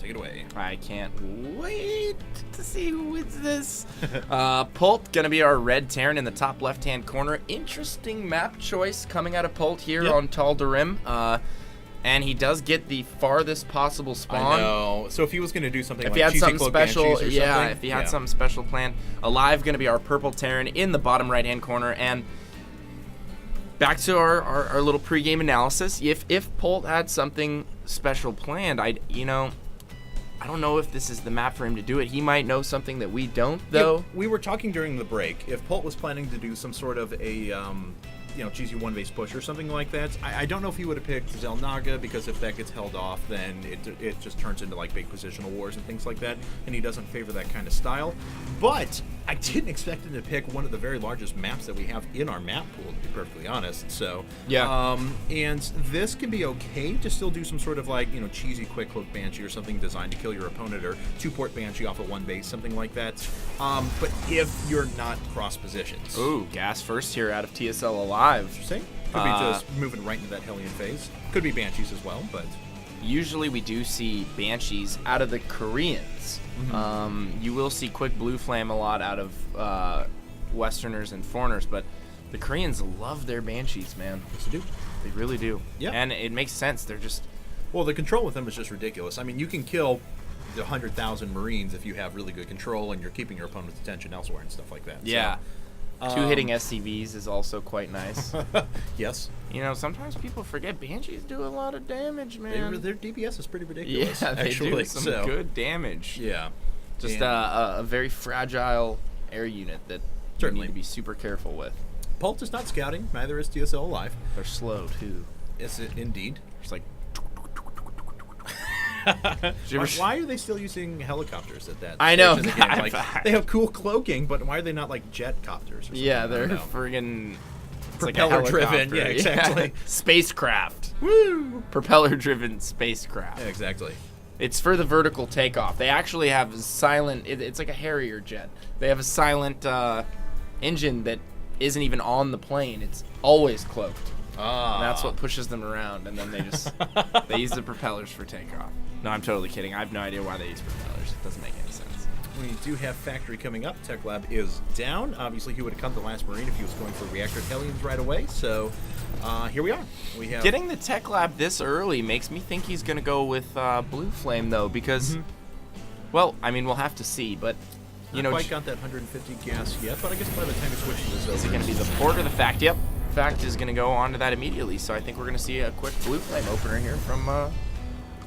Take it away. I can't wait to see who wins this. Polt, going to be our red Terran in the top left-hand corner. Interesting map choice coming out of Polt here on Tal'Darim. And he does get the farthest possible spawn. I know. So if he was going to do something if like he had cheesy something cloak special, Banshees or something, if he had something special planned. Alive going to be our purple Terran in the bottom right-hand corner. And back to our little pregame analysis. If Polt had something special planned, I don't know if this is the map for him to do it. He might know something that we don't, though. Yeah, we were talking during the break. If Polt was planning to do some sort of a cheesy one-base push or something like that, I don't know if he would have picked Xel'Naga, because if that gets held off, then it just turns into like big positional wars and things like that, and he doesn't favor that kind of style. But I didn't expect him to pick one of the very largest maps that we have in our map pool, to be perfectly honest. So and this can be okay to still do some sort of like cheesy quick cloak Banshee or something designed to kill your opponent, or 2-port Banshee off of one base, something like that. But if you're not cross positions. Ooh, gas first here out of TSL Alive. Interesting. Could be just moving right into that Hellion phase. Could be Banshees as well, but usually we do see Banshees out of the Koreans. You will see quick blue flame a lot out of Westerners and foreigners, but the Koreans love their Banshees, man. Yes, they do. They really do. Yeah. And it makes sense. They're just... Well, the control with them is just ridiculous. I mean, you can kill the 100,000 Marines if you have really good control and you're keeping your opponent's attention elsewhere and stuff like that. Yeah. So, Two hitting SCVs is also quite nice. Yes. Sometimes people forget Banshees do a lot of damage, man. Their DPS is pretty ridiculous. Yeah, they actually. do some good damage. Yeah. Just a very fragile air unit that you need to be super careful with. Polt is not scouting. Neither is TSL Alive. They're slow, too. Is it indeed? It's like... Why are they still using helicopters at that? I know. Again? Like, they have cool cloaking, but why are they not like jet copters? Or something? Yeah, they're friggin' propeller driven. Yeah, exactly. Spacecraft. Woo! Propeller driven spacecraft. Yeah, exactly. It's for the vertical takeoff. They actually have silent. It's like a Harrier jet. They have a silent engine that isn't even on the plane. It's always cloaked. And that's what pushes them around, and then they use the propellers for takeoff. No, I'm totally kidding. I have no idea why they use propellers. It doesn't make any sense. We do have Factory coming up. Tech Lab is down. Obviously, he would have come to last Marine if he was going for Reactor Hellions right away. So here we are. We have getting the Tech Lab this early makes me think he's going to go with Blue Flame, though, because, well, I mean, we'll have to see, but... Not quite got that 150 gas yet, but I guess by the time he switches this over... Is it going to be the Port or the Fact? Yep. Fact is going to go on to that immediately, so I think we're going to see a quick Blue Flame opener here from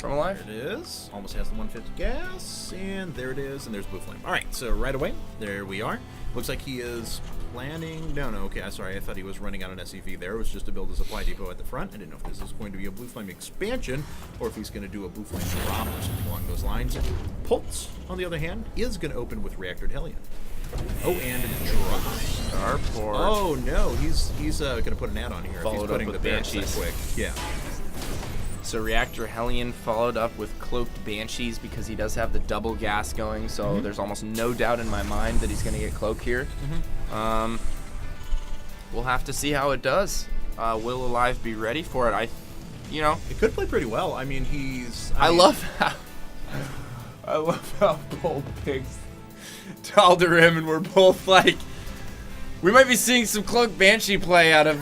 Alive. There it is. Almost has the 150 gas, and there it is, and there's Blue Flame. All right, so right away, there we are. Looks like he is planning... No, okay, sorry, I thought he was running out an SCV there. It was just to build a supply depot at the front. I didn't know if this was going to be a Blue Flame expansion, or if he's going to do a Blue Flame drop or something along those lines. Polt, on the other hand, is going to open with Reactor Hellion. Oh, and drop. Starport. Oh, no, he's going to put an ad on here. Followed if he's putting up with the Banshees Banshees. quick. Yeah. So Reactor Hellion followed up with Cloaked Banshees because he does have the double gas going, so there's almost no doubt in my mind that he's going to get Cloak here. We'll have to see how it does. Will Alive be ready for it? It could play pretty well. I mean, I love how Polt picks Tal'Darim, and we're both like, we might be seeing some Cloak Banshee play out of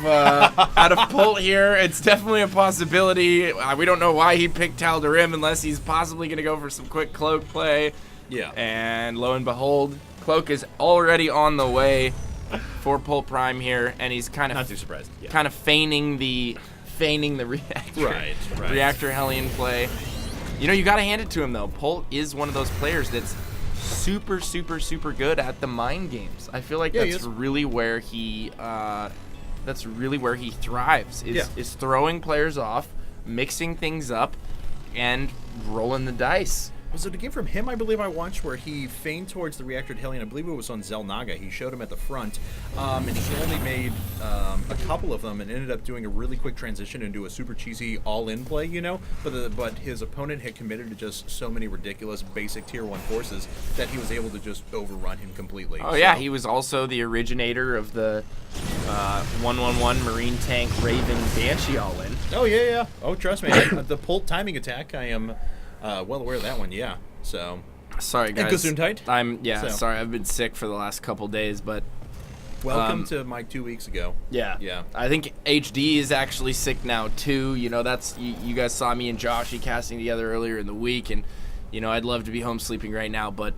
Polt here. It's definitely a possibility. We don't know why he picked Tal'Darim unless he's possibly going to go for some quick Cloak play. Yeah. And lo and behold, Cloak is already on the way for Polt Prime here, and he's kind of not too surprised. Yeah. Kind of feigning the Reactor Hellion play. You got to hand it to him though. Polt is one of those players that's super, super, super good at the mind games. I feel like that's really where he thrives. Is throwing players off, mixing things up, and rolling the dice. Was it a game from him, I believe I watched, where he feigned towards the Reactor Hellion? I believe it was on Xel'Naga. He showed him at the front, and he only made a couple of them and ended up doing a really quick transition into a super cheesy all-in play, But his opponent had committed to just so many ridiculous basic Tier 1 forces that he was able to just overrun him completely. Oh, yeah. He was also the originator of the 1-1-1 Marine Tank Raven Banshee all-in. Oh, yeah. Oh, trust me. The Polt timing attack, I am Well aware of that one, yeah. So, Sorry, guys. Gesundheit. Sorry. I've been sick for the last couple days, but welcome to my 2 weeks ago. yeah. I think HD is actually sick now too. You know, that's you guys saw me and Joshy casting together earlier in the week, and you know, I'd love to be home sleeping right now, but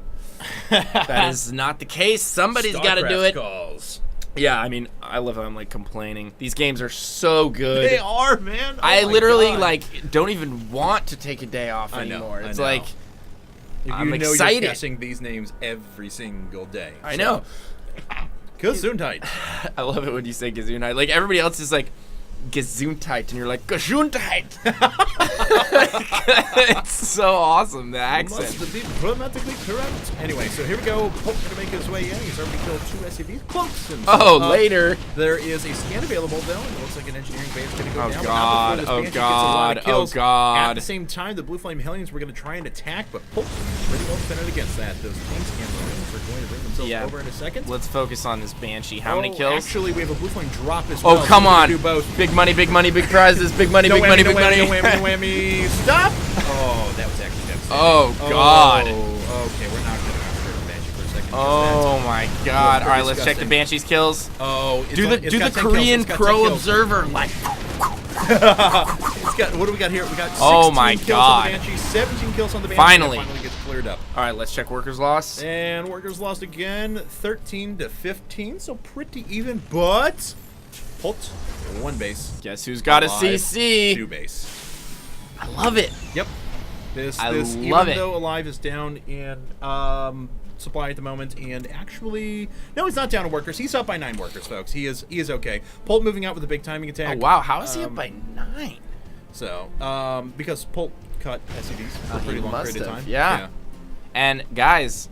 that is not the case. Somebody's got to do it. Calls. Yeah, I mean, I love how I'm like complaining. These games are so good. They are, man. Oh I my literally God. like don't even want to take a day off anymore. It's like I'm excited. You're guessing these names every single day. I know. Gesundheit. I love it when you say Gesundheit. Like everybody else is like Gesundheit, and you're like Gesundheit. It's so awesome, the accent. Must be grammatically correct. Anyway, so here we go. Polt gonna make his way in. He's already killed 2 SCVs. Close. Later. There is a scan available though, and it looks like an engineering base gonna go down. God. But not before this Banshee gets a lot of kills. At the same time, the Blue Flame Hellions were gonna try and attack, but Polt pretty well defended against that. Those tanks and marines are going to bring themselves over in a second. Let's focus on this Banshee. How many kills? Actually, we have a Blue Flame drop as well. Oh, come on. Do both. Big money, big prizes, big money, big money, big money. No whammy, no whammy. Stop! Oh, that was actually devastating. Oh, God. Oh, okay, we're not going to after the Banshee for a second. Oh, my God. All right, let's check the Banshee's kills. Oh, do the Korean Pro Observer. Like, it's got, what do we got here? We got 16 oh my kills God. on the Banshee, 17 kills on the Banshee. Finally. That finally gets cleared up. All right, let's check workers lost. And workers lost again, 13-15, so pretty even, but Polt, 1 base. Guess who's got Alive, a CC? 2 base. I love it. Yep. This love even it. though Alive is down in supply at the moment, and actually, no, he's not down in workers. He's up by 9 workers, folks. He is okay. Polt moving out with a big timing attack. Oh, wow. How is he up by 9? So, because Polt cut SCVs for a pretty long period of time. Yeah. And, guys,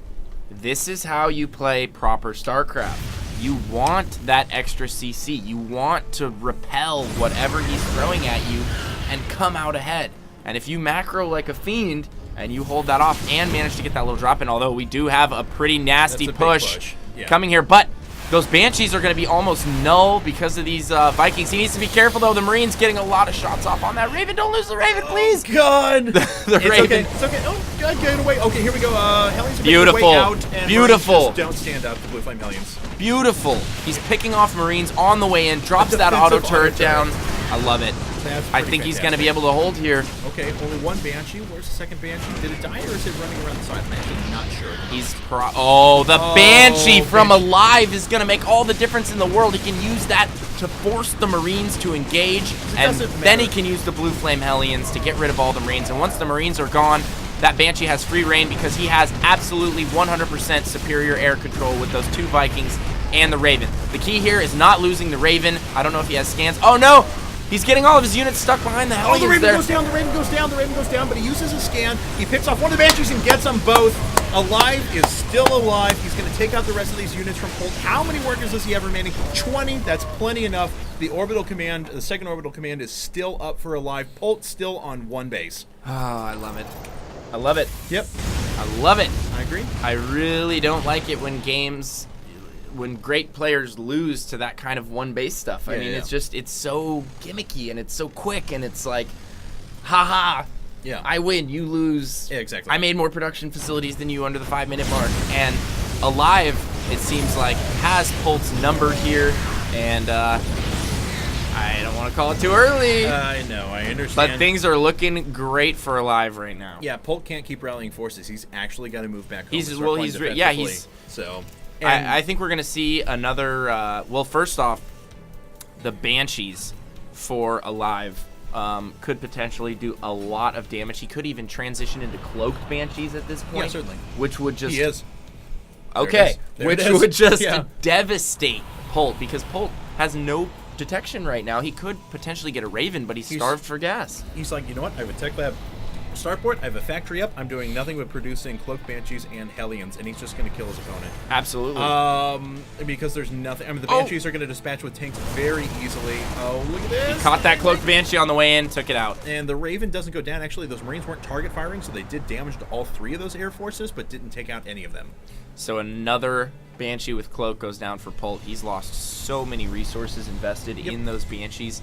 this is how you play proper StarCraft. You want that extra CC. You want to repel whatever he's throwing at you and come out ahead. And if you macro like a fiend and you hold that off and manage to get that little drop in, although we do have a pretty nasty push coming here, but those Banshees are going to be almost null because of these Vikings. He needs to be careful, though. The Marine's getting a lot of shots off on that Raven. Don't lose the Raven, please. Oh, God. the Raven. Okay. It's okay. Oh, God, get away. Okay, here we go. Hellions are Beautiful. making their way out, and Beautiful. Marines just don't stand up to Blue Flame Hellions. Beautiful. He's picking off Marines on the way in, drops that auto turret down. I love it. I think he's going to be able to hold here. Okay, only 1 Banshee. Where's the second Banshee? Did it die, or is it running around the side? I'm actually not sure. He's the Banshee from Alive is going to make all the difference in the world. He can use that to force the Marines to engage, and then he can use the Blue Flame Hellions to get rid of all the Marines. And once the Marines are gone, that Banshee has free reign because he has absolutely 100% superior air control with those 2 Vikings and the Raven. The key here is not losing the Raven. I don't know if he has scans. Oh, no! He's getting all of his units stuck behind the Hellions. Oh, the Raven there. goes down, the Raven goes down, the Raven goes down, but he uses a scan. He picks off 1 of the Banshees and gets them both. Alive is still alive. He's going to take out the rest of these units from Polt. How many workers does he have remaining? 20. That's plenty enough. The orbital command, the second orbital command is still up for Alive. Polt still on 1 base. Oh, I love it. I love it. Yep. I love it. I agree. I really don't like it when great players lose to that kind of 1 base stuff. I mean, it's so gimmicky and it's so quick and it's like, haha. Yeah. I win, you lose. Yeah, exactly. I made more production facilities than you under the 5-minute mark. And Alive, it seems like, has Polt's number here. And I don't want to call it too early. I know, I understand. But things are looking great for Alive right now. Yeah, Polt can't keep rallying forces. He's actually got to move back home. So. I think we're going to see another, well, first off, the Banshees for Alive could potentially do a lot of damage. He could even transition into cloaked Banshees at this point. Yeah, certainly. Which would just... He is. Okay. Which would just devastate Polt, because Polt has no detection right now. He could potentially get a Raven, but he's starved for gas. He's like, you know what? I have a tech lab starport. I have a factory up. I'm doing nothing but producing cloaked Banshees and Hellions, and he's just going to kill his opponent. Absolutely. Because there's nothing. I mean, the Banshees are going to dispatch with tanks very easily. Oh, look at this. He caught that cloaked Banshee on the way in, took it out. And the Raven doesn't go down. Actually, those Marines weren't target firing, so they did damage to all 3 of those air forces, but didn't take out any of them. So another Banshee with cloak goes down for Polt. He's lost so many resources invested in those Banshees.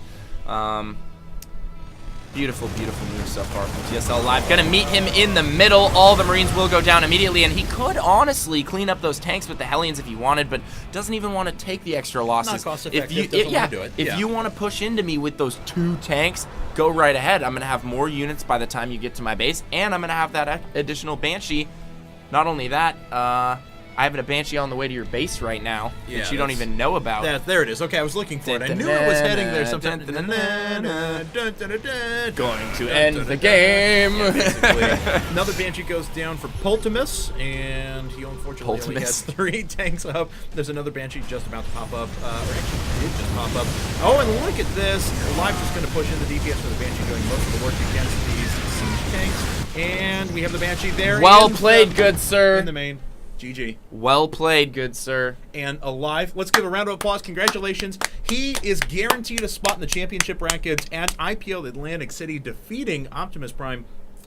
Beautiful, beautiful move so far from GSL Live. Gonna meet him in the middle. All the Marines will go down immediately, and he could honestly clean up those tanks with the Hellions if he wanted, but doesn't even want to take the extra losses. Not cost effective, doesn't want to do it. If you want to push into me with those 2 tanks, go right ahead. I'm gonna have more units by the time you get to my base, and I'm gonna have that additional Banshee. Not only that, I have a Banshee on the way to your base right now that you don't even know about. There it is. Okay, I was looking for it. I knew it was heading there sometime. Going to end the game. Yeah, basically. Another Banshee goes down for Poltimus, and he unfortunately only has 3 tanks up. There's another Banshee just about to pop up, or actually did just pop up. Oh, and look at this. Live just going to push in the DPS for the Banshee, doing most of the work against these siege tanks. And we have the Banshee there. Well played, good sir. In the main. GG. Well played, good sir. And Alive, let's give a round of applause. Congratulations. He is guaranteed a spot in the championship brackets at IPL Atlantic City, defeating Optimus Prime.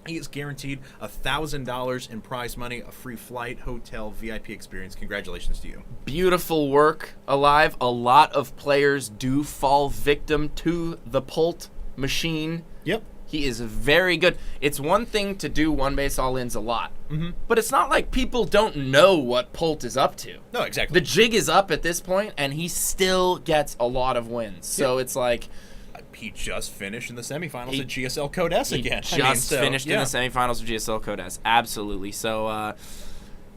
He is guaranteed $1,000 in prize money, a free flight, hotel, VIP experience. Congratulations to you. Beautiful work, Alive. A lot of players do fall victim to the Polt machine. Yep. He is very good. It's one thing to do one base all-ins a lot, but it's not like people don't know what Polt is up to. No, exactly. The jig is up at this point, and he still gets a lot of wins. So it's like... He just finished in the semifinals at GSL Code S again. He just finished in the semifinals of GSL Code S. Absolutely. So,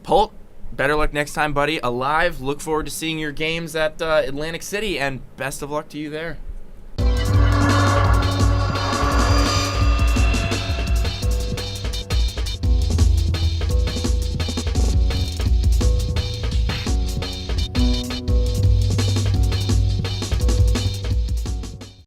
Polt, better luck next time, buddy. Alive, look forward to seeing your games at Atlantic City, and best of luck to you there.